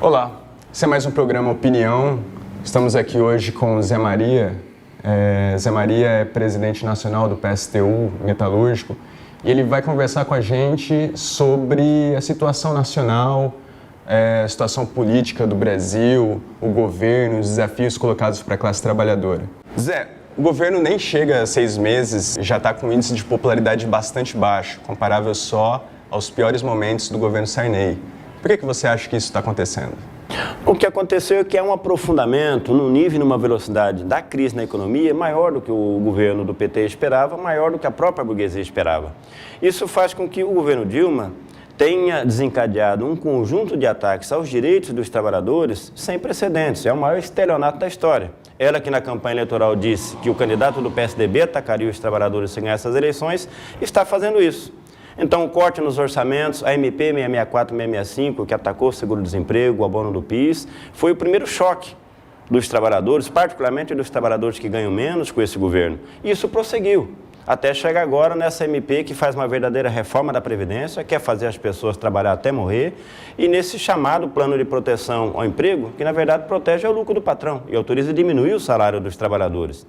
Olá, esse é mais um programa Opinião. Estamos aqui hoje com o Zé Maria. Zé Maria é presidente nacional do PSTU Metalúrgico e ele vai conversar com a gente sobre a situação nacional, a situação política do Brasil, o governo, os desafios colocados para a classe trabalhadora. Zé, o governo nem chega a 6 meses e já está com um índice de popularidade bastante baixo, comparável só aos piores momentos do governo Sarney. Por que você acha que isso está acontecendo? O que aconteceu é que há um aprofundamento no nível e numa velocidade da crise na economia maior do que o governo do PT esperava, maior do que a própria burguesia esperava. Isso faz com que o governo Dilma tenha desencadeado um conjunto de ataques aos direitos dos trabalhadores sem precedentes. É o maior estelionato da história. Ela que na campanha eleitoral disse que o candidato do PSDB atacaria os trabalhadores se ganhar essas eleições, está fazendo isso. Então, o corte nos orçamentos, a MP 664 e 665, que atacou o seguro-desemprego, o abono do PIS, foi o primeiro choque dos trabalhadores, particularmente dos trabalhadores que ganham menos com esse governo. E isso prosseguiu, até chegar agora nessa MP que faz uma verdadeira reforma da Previdência, quer fazer as pessoas trabalhar até morrer, e nesse chamado plano de proteção ao emprego, que na verdade protege o lucro do patrão e autoriza diminuir o salário dos trabalhadores.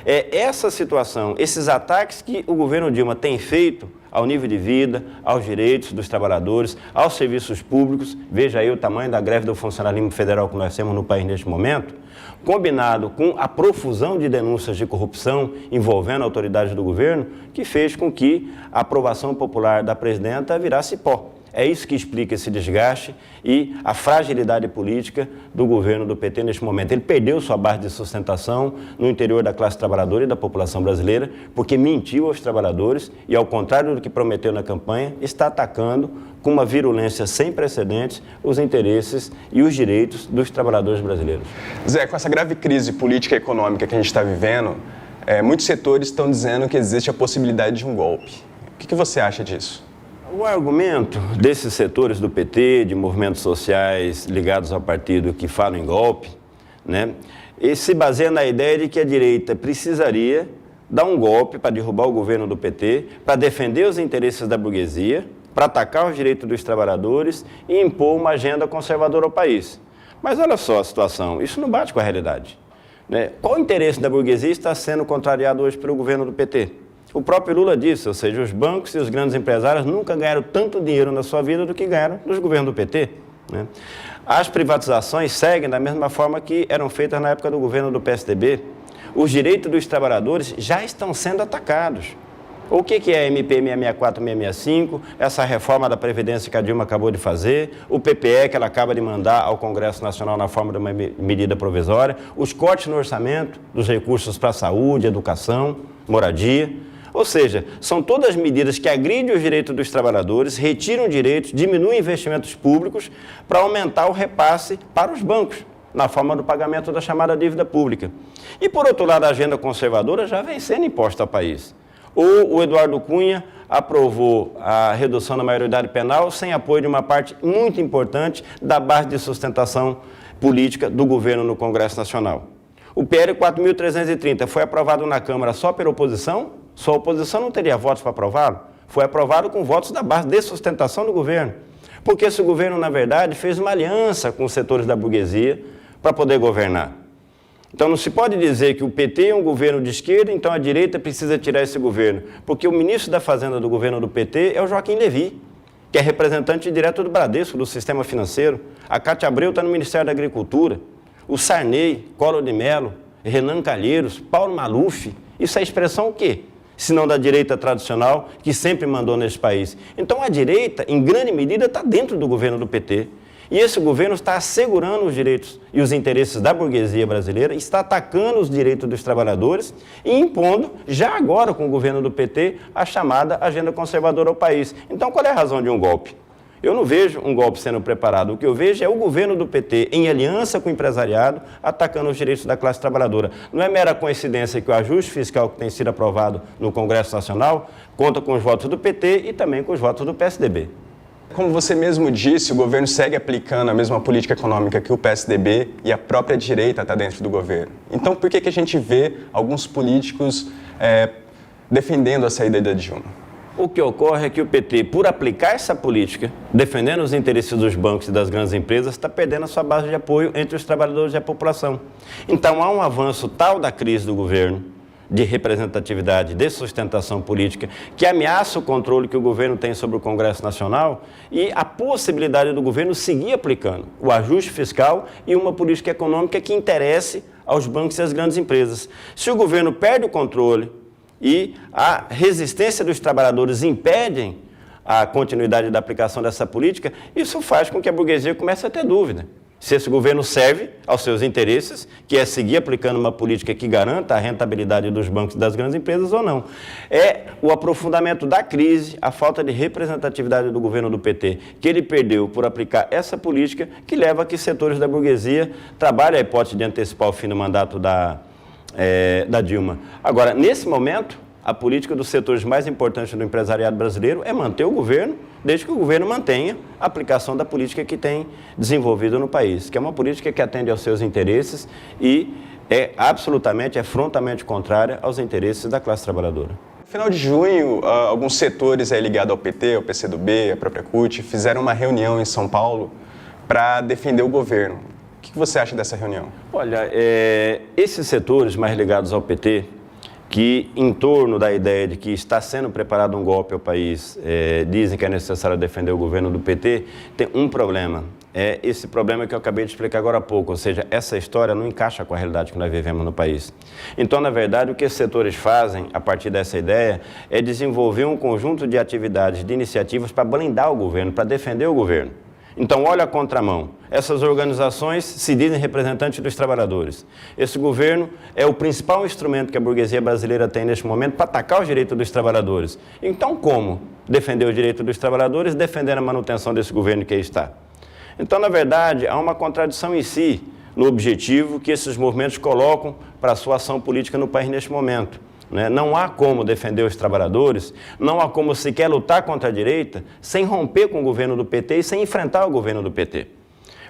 Essa situação, esses ataques que o governo Dilma tem feito ao nível de vida, aos direitos dos trabalhadores, aos serviços públicos, veja aí o tamanho da greve do funcionalismo federal que nós temos no país neste momento, combinado com a profusão de denúncias de corrupção envolvendo autoridades do governo, que fez com que a aprovação popular da presidenta virasse pó. É isso que explica esse desgaste e a fragilidade política do governo do PT neste momento. Ele perdeu sua base de sustentação no interior da classe trabalhadora e da população brasileira, porque mentiu aos trabalhadores e, ao contrário do que prometeu na campanha, está atacando com uma virulência sem precedentes os interesses e os direitos dos trabalhadores brasileiros. Zé, com essa grave crise política e econômica que a gente está vivendo, muitos setores estão dizendo que existe a possibilidade de um golpe. O que você acha disso? O argumento desses setores do PT, de movimentos sociais ligados ao partido que falam em golpe, se baseia na ideia de que a direita precisaria dar um golpe para derrubar o governo do PT, para defender os interesses da burguesia, para atacar os direitos dos trabalhadores e impor uma agenda conservadora ao país. Mas olha só a situação, isso não bate com a realidade. Qual o interesse da burguesia está sendo contrariado hoje pelo governo do PT? O próprio Lula disse, ou seja, os bancos e os grandes empresários nunca ganharam tanto dinheiro na sua vida do que ganharam nos governos do PT. As privatizações seguem da mesma forma que eram feitas na época do governo do PSDB. Os direitos dos trabalhadores já estão sendo atacados. O que é a MP 664 e 665, essa reforma da Previdência que a Dilma acabou de fazer, o PPE que ela acaba de mandar ao Congresso Nacional na forma de uma medida provisória, os cortes no orçamento dos recursos para saúde, educação, moradia. Ou seja, são todas medidas que agridem os direitos dos trabalhadores, retiram direitos, diminuem investimentos públicos para aumentar o repasse para os bancos, na forma do pagamento da chamada dívida pública. E, por outro lado, a agenda conservadora já vem sendo imposta ao país. O Eduardo Cunha aprovou a redução da maioridade penal sem apoio de uma parte muito importante da base de sustentação política do governo no Congresso Nacional. O PL 4.330 foi aprovado na Câmara só pela oposição, só a oposição não teria votos para aprová-lo, foi aprovado com votos da base de sustentação do governo. Porque esse governo, na verdade, fez uma aliança com os setores da burguesia para poder governar. Então não se pode dizer que o PT é um governo de esquerda, então a direita precisa tirar esse governo, porque o ministro da Fazenda do governo do PT é o Joaquim Levy, que é representante direto do Bradesco, do sistema financeiro. A Cátia Abreu está no Ministério da Agricultura. O Sarney, Collor de Mello, Renan Calheiros, Paulo Maluf, isso é expressão o quê? Senão da direita tradicional que sempre mandou nesse país. Então a direita, em grande medida, está dentro do governo do PT. E esse governo está assegurando os direitos e os interesses da burguesia brasileira, está atacando os direitos dos trabalhadores e impondo, já agora com o governo do PT, a chamada agenda conservadora ao país. Então qual é a razão de um golpe? Eu não vejo um golpe sendo preparado. O que eu vejo é o governo do PT, em aliança com o empresariado, atacando os direitos da classe trabalhadora. Não é mera coincidência que o ajuste fiscal que tem sido aprovado no Congresso Nacional conta com os votos do PT e também com os votos do PSDB. Como você mesmo disse, o governo segue aplicando a mesma política econômica que o PSDB e a própria direita está dentro do governo. Então, por que a gente vê alguns políticos defendendo a saída da Dilma? O que ocorre é que o PT, por aplicar essa política, defendendo os interesses dos bancos e das grandes empresas, está perdendo a sua base de apoio entre os trabalhadores e a população. Então, há um avanço tal da crise do governo, de representatividade, de sustentação política, que ameaça o controle que o governo tem sobre o Congresso Nacional e a possibilidade do governo seguir aplicando o ajuste fiscal e uma política econômica que interesse aos bancos e às grandes empresas. Se o governo perde o controle e a resistência dos trabalhadores impedem a continuidade da aplicação dessa política, isso faz com que a burguesia comece a ter dúvida se esse governo serve aos seus interesses, que é seguir aplicando uma política que garanta a rentabilidade dos bancos e das grandes empresas ou não. É o aprofundamento da crise, a falta de representatividade do governo do PT, que ele perdeu por aplicar essa política, que leva a que setores da burguesia trabalhem a hipótese de antecipar o fim do mandato da Dilma. Agora, nesse momento, a política dos setores mais importantes do empresariado brasileiro é manter o governo, desde que o governo mantenha a aplicação da política que tem desenvolvido no país, que é uma política que atende aos seus interesses e é frontalmente contrária aos interesses da classe trabalhadora. No final de junho, alguns setores ligados ao PT, ao PCdoB, a própria CUT, fizeram uma reunião em São Paulo para defender o governo. O que você acha dessa reunião? Olha, esses setores mais ligados ao PT, que em torno da ideia de que está sendo preparado um golpe ao país, dizem que é necessário defender o governo do PT, tem um problema. É esse problema que eu acabei de explicar agora há pouco, ou seja, essa história não encaixa com a realidade que nós vivemos no país. Então, na verdade, o que esses setores fazem, a partir dessa ideia, é desenvolver um conjunto de atividades, de iniciativas para blindar o governo, para defender o governo. Então, olha a contramão. Essas organizações se dizem representantes dos trabalhadores. Esse governo é o principal instrumento que a burguesia brasileira tem neste momento para atacar os direitos dos trabalhadores. Então, como defender os direitos dos trabalhadores defendendo a manutenção desse governo que aí está? Então, na verdade, há uma contradição em si no objetivo que esses movimentos colocam para a sua ação política no país neste momento. Não há como defender os trabalhadores, não há como sequer lutar contra a direita sem romper com o governo do PT e sem enfrentar o governo do PT.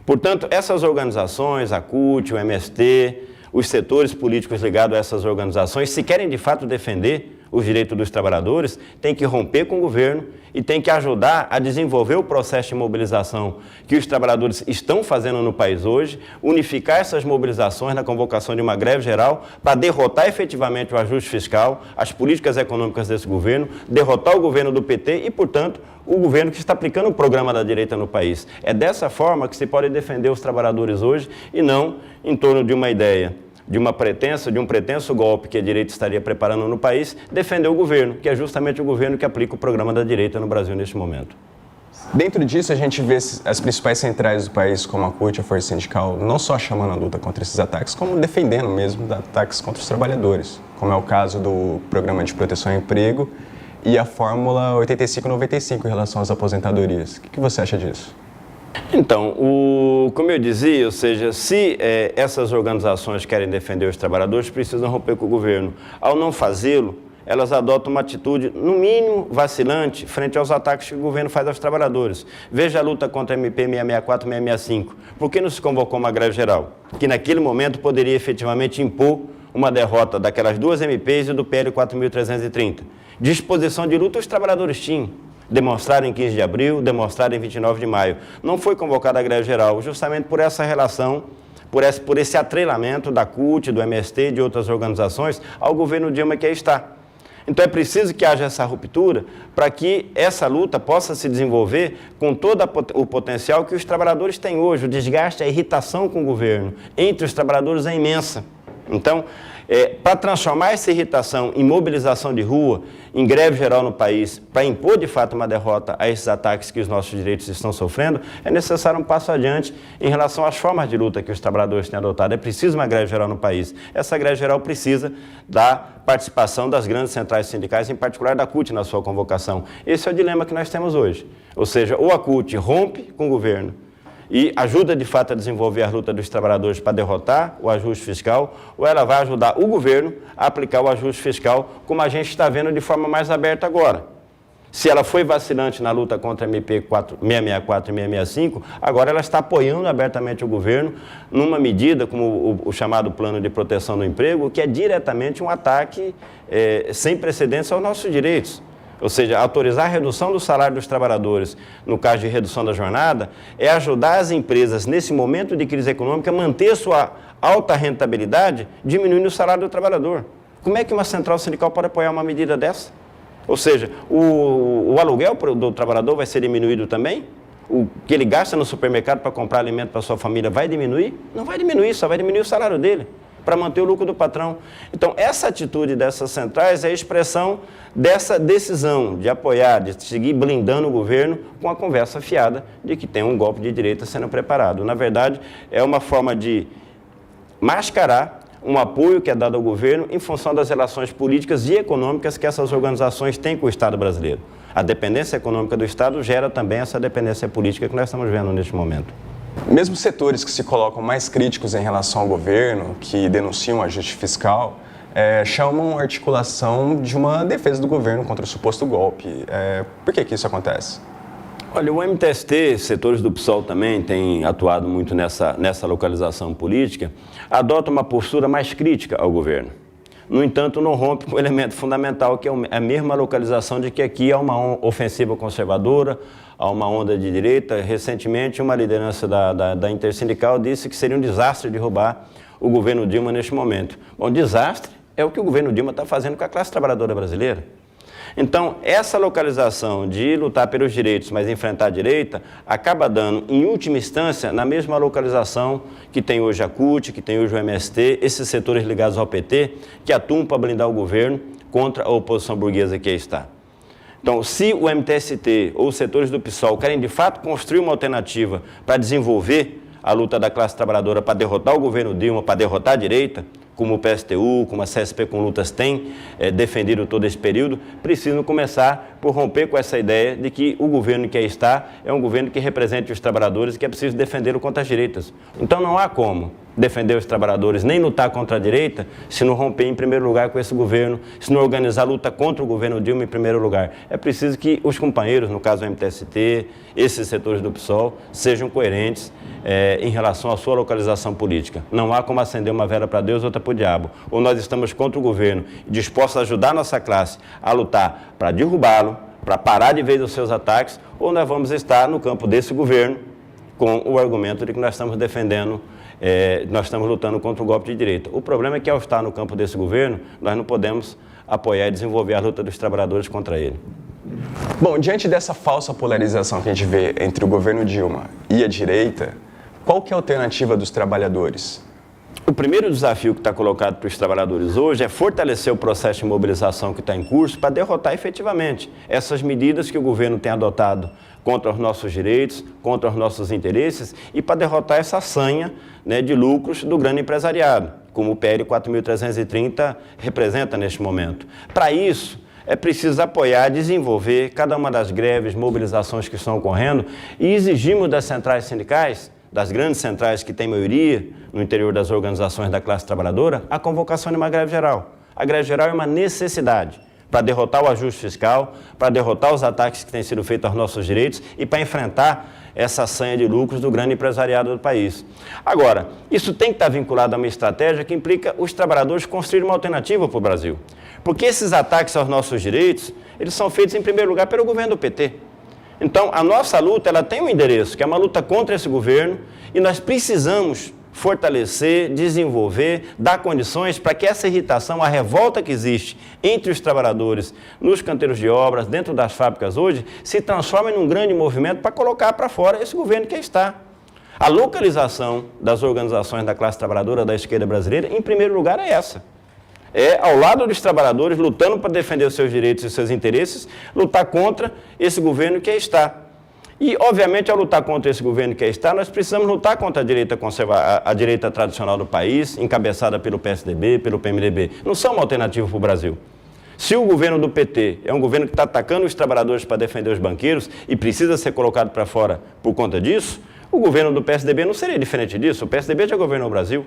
Portanto, essas organizações, a CUT, o MST, os setores políticos ligados a essas organizações, se querem de fato defender os direitos dos trabalhadores, têm que romper com o governo e têm que ajudar a desenvolver o processo de mobilização que os trabalhadores estão fazendo no país hoje, unificar essas mobilizações na convocação de uma greve geral para derrotar efetivamente o ajuste fiscal, as políticas econômicas desse governo, derrotar o governo do PT e, portanto, o governo que está aplicando o programa da direita no país. É dessa forma que se pode defender os trabalhadores hoje e não em torno de uma ideia, de um pretenso golpe que a direita estaria preparando no país, defender o governo, que é justamente o governo que aplica o programa da direita no Brasil neste momento. Dentro disso, a gente vê as principais centrais do país, como a CUT, a Força Sindical, não só chamando a luta contra esses ataques, como defendendo mesmo ataques contra os trabalhadores, como é o caso do Programa de Proteção ao Emprego e a Fórmula 8595 em relação às aposentadorias. O que você acha disso? Então, como eu dizia, ou seja, se essas organizações querem defender os trabalhadores, precisam romper com o governo. Ao não fazê-lo, elas adotam uma atitude, no mínimo, vacilante, frente aos ataques que o governo faz aos trabalhadores. Veja a luta contra a MP 664 e 665. Por que não se convocou uma greve geral? Que naquele momento poderia efetivamente impor uma derrota daquelas duas MPs e do PL 4.330. Disposição de luta os trabalhadores tinham. Demonstraram em 15 de abril, demonstraram em 29 de maio. Não foi convocada a greve geral, justamente por essa relação, por esse atrelamento da CUT, do MST e de outras organizações ao governo Dilma que aí está. Então é preciso que haja essa ruptura para que essa luta possa se desenvolver com todo o potencial que os trabalhadores têm hoje. O desgaste, a irritação com o governo entre os trabalhadores é imensa. Então, para transformar essa irritação em mobilização de rua, em greve geral no país, para impor de fato uma derrota a esses ataques que os nossos direitos estão sofrendo, é necessário um passo adiante em relação às formas de luta que os trabalhadores têm adotado. É preciso uma greve geral no país. Essa greve geral precisa da participação das grandes centrais sindicais, em particular da CUT na sua convocação. Esse é o dilema que nós temos hoje. Ou seja, ou a CUT rompe com o governo e ajuda de fato a desenvolver a luta dos trabalhadores para derrotar o ajuste fiscal, ou ela vai ajudar o governo a aplicar o ajuste fiscal, como a gente está vendo de forma mais aberta agora. Se ela foi vacilante na luta contra a MP 664 e 665, agora ela está apoiando abertamente o governo numa medida como o chamado Plano de Proteção do Emprego, que é diretamente um ataque sem precedentes aos nossos direitos. ou seja, autorizar a redução do salário dos trabalhadores, no caso de redução da jornada, é ajudar as empresas, nesse momento de crise econômica, a manter sua alta rentabilidade, diminuindo o salário do trabalhador. Como é que uma central sindical pode apoiar uma medida dessa? Ou seja, o aluguel do trabalhador vai ser diminuído também? O que ele gasta no supermercado para comprar alimento para sua família vai diminuir? Não vai diminuir, só vai diminuir o salário dele, para manter o lucro do patrão. Então, essa atitude dessas centrais é a expressão dessa decisão de apoiar, de seguir blindando o governo com a conversa fiada de que tem um golpe de direita sendo preparado. Na verdade, é uma forma de mascarar um apoio que é dado ao governo em função das relações políticas e econômicas que essas organizações têm com o Estado brasileiro. A dependência econômica do Estado gera também essa dependência política que nós estamos vendo neste momento. Mesmo setores que se colocam mais críticos em relação ao governo, que denunciam ajuste fiscal, chamam a articulação de uma defesa do governo contra o suposto golpe. Por que isso acontece? Olha, o MTST, setores do PSOL também têm atuado muito nessa localização política, adota uma postura mais crítica ao governo. No entanto, não rompe com o elemento fundamental, que é a mesma localização de que aqui há uma ofensiva conservadora, há uma onda de direita. Recentemente, uma liderança da Intersindical disse que seria um desastre derrubar o governo Dilma neste momento. Bom, desastre é o que o governo Dilma está fazendo com a classe trabalhadora brasileira. Então, essa localização de lutar pelos direitos, mas enfrentar a direita, acaba dando, em última instância, na mesma localização que tem hoje a CUT, que tem hoje o MST, esses setores ligados ao PT, que atuam para blindar o governo contra a oposição burguesa que aí está. Então, se o MTST ou os setores do PSOL querem, de fato, construir uma alternativa para desenvolver a luta da classe trabalhadora para derrotar o governo Dilma, para derrotar a direita, como o PSTU, como a CSP com Lutas tem defendido todo esse período, precisam começar por romper com essa ideia de que o governo que aí está é um governo que represente os trabalhadores e que é preciso defendê-lo contra as direitas. Então não há como defender os trabalhadores nem lutar contra a direita se não romper em primeiro lugar com esse governo, se não organizar a luta contra o governo Dilma em primeiro lugar. É preciso que os companheiros, no caso do MTST, esses setores do PSOL, sejam coerentes em relação à sua localização política. Não há como acender uma vela para Deus e outra para o diabo. Ou nós estamos contra o governo, dispostos a ajudar a nossa classe a lutar para derrubá-lo, para parar de vez os seus ataques, ou nós vamos estar no campo desse governo com o argumento de que nós estamos defendendo, nós estamos lutando contra o golpe de direita. O problema é que, ao estar no campo desse governo, nós não podemos apoiar e desenvolver a luta dos trabalhadores contra ele. Bom, diante dessa falsa polarização que a gente vê entre o governo Dilma e a direita, qual que é a alternativa dos trabalhadores? O primeiro desafio que está colocado para os trabalhadores hoje é fortalecer o processo de mobilização que está em curso para derrotar efetivamente essas medidas que o governo tem adotado contra os nossos direitos, contra os nossos interesses e para derrotar essa sanha, né, de lucros do grande empresariado, como o PL 4.330 representa neste momento. Para isso, é preciso apoiar, desenvolver cada uma das greves, mobilizações que estão ocorrendo e exigimos das centrais sindicais, das grandes centrais que têm maioria no interior das organizações da classe trabalhadora, a convocação de uma greve geral. A greve geral é uma necessidade para derrotar o ajuste fiscal, para derrotar os ataques que têm sido feitos aos nossos direitos e para enfrentar essa sanha de lucros do grande empresariado do país. Agora, isso tem que estar vinculado a uma estratégia que implica os trabalhadores construir uma alternativa para o Brasil. Porque esses ataques aos nossos direitos, eles são feitos em primeiro lugar pelo governo do PT. Então, a nossa luta, ela tem um endereço, que é uma luta contra esse governo, e nós precisamos fortalecer, desenvolver, dar condições para que essa irritação, a revolta que existe entre os trabalhadores nos canteiros de obras, dentro das fábricas hoje, se transforme num grande movimento para colocar para fora esse governo que aí está. A localização das organizações da classe trabalhadora da esquerda brasileira, em primeiro lugar, é essa. É ao lado dos trabalhadores, lutando para defender os seus direitos e os seus interesses, lutar contra esse governo que aí está. E, obviamente, ao lutar contra esse governo que aí está, nós precisamos lutar contra a direita tradicional do país, encabeçada pelo PSDB, pelo PMDB. Não são uma alternativa para o Brasil. Se o governo do PT é um governo que está atacando os trabalhadores para defender os banqueiros e precisa ser colocado para fora por conta disso, o governo do PSDB não seria diferente disso. O PSDB já governou o Brasil.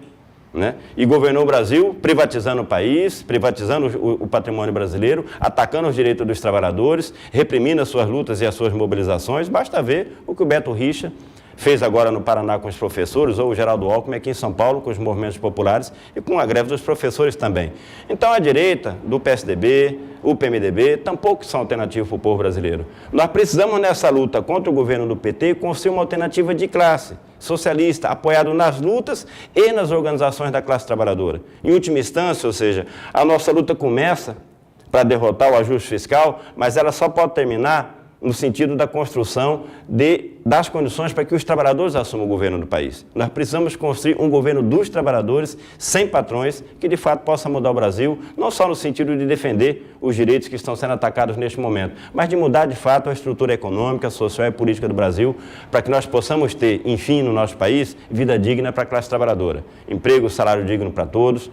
Né? E governou o Brasil privatizando o país, privatizando o patrimônio brasileiro, atacando os direitos dos trabalhadores, reprimindo as suas lutas e as suas mobilizações. Basta ver o que o Beto Richa fez agora no Paraná com os professores, ou o Geraldo Alckmin aqui em São Paulo com os movimentos populares e com a greve dos professores também. Então a direita do PSDB, o PMDB, tampouco são alternativas para o povo brasileiro. Nós precisamos nessa luta contra o governo do PT construir uma alternativa de classe, socialista, apoiado nas lutas e nas organizações da classe trabalhadora. Em última instância, ou seja, a nossa luta começa para derrotar o ajuste fiscal, mas ela só pode terminar no sentido da construção das condições para que os trabalhadores assumam o governo do país. Nós precisamos construir um governo dos trabalhadores, sem patrões, que de fato possa mudar o Brasil, não só no sentido de defender os direitos que estão sendo atacados neste momento, mas de mudar de fato a estrutura econômica, social e política do Brasil, para que nós possamos ter, enfim, no nosso país, vida digna para a classe trabalhadora. Emprego, salário digno para todos,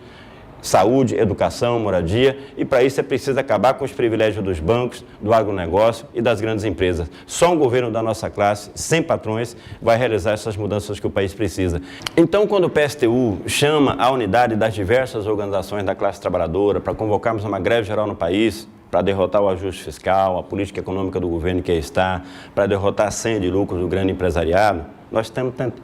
saúde, educação, moradia, e para isso é preciso acabar com os privilégios dos bancos, do agronegócio e das grandes empresas. Só um governo da nossa classe, sem patrões, vai realizar essas mudanças que o país precisa. Então, quando o PSTU chama a unidade das diversas organizações da classe trabalhadora para convocarmos uma greve geral no país, para derrotar o ajuste fiscal, a política econômica do governo que aí está, para derrotar a senha de lucros do grande empresariado, nós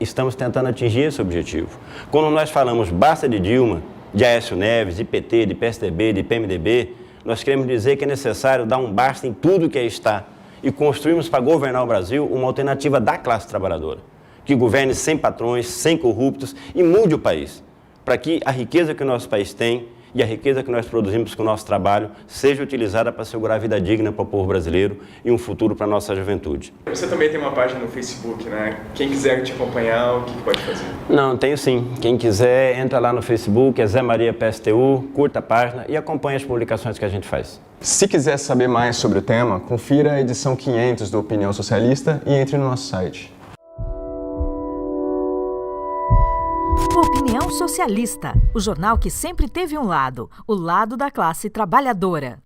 estamos tentando atingir esse objetivo. Quando nós falamos basta de Dilma, de Aécio Neves, de PT, de PSDB, de PMDB, nós queremos dizer que é necessário dar um basta em tudo que aí está e construirmos para governar o Brasil uma alternativa da classe trabalhadora, que governe sem patrões, sem corruptos e mude o país, para que a riqueza que o nosso país tem e a riqueza que nós produzimos com o nosso trabalho seja utilizada para assegurar a vida digna para o povo brasileiro e um futuro para a nossa juventude. Você também tem uma página no Facebook, né? Quem quiser te acompanhar, o que pode fazer? Não, tenho sim. Quem quiser, entra lá no Facebook, é Zé Maria PSTU, curta a página e acompanha as publicações que a gente faz. Se quiser saber mais sobre o tema, confira a edição 500 do Opinião Socialista e entre no nosso site. Opinião Socialista, o jornal que sempre teve um lado, o lado da classe trabalhadora.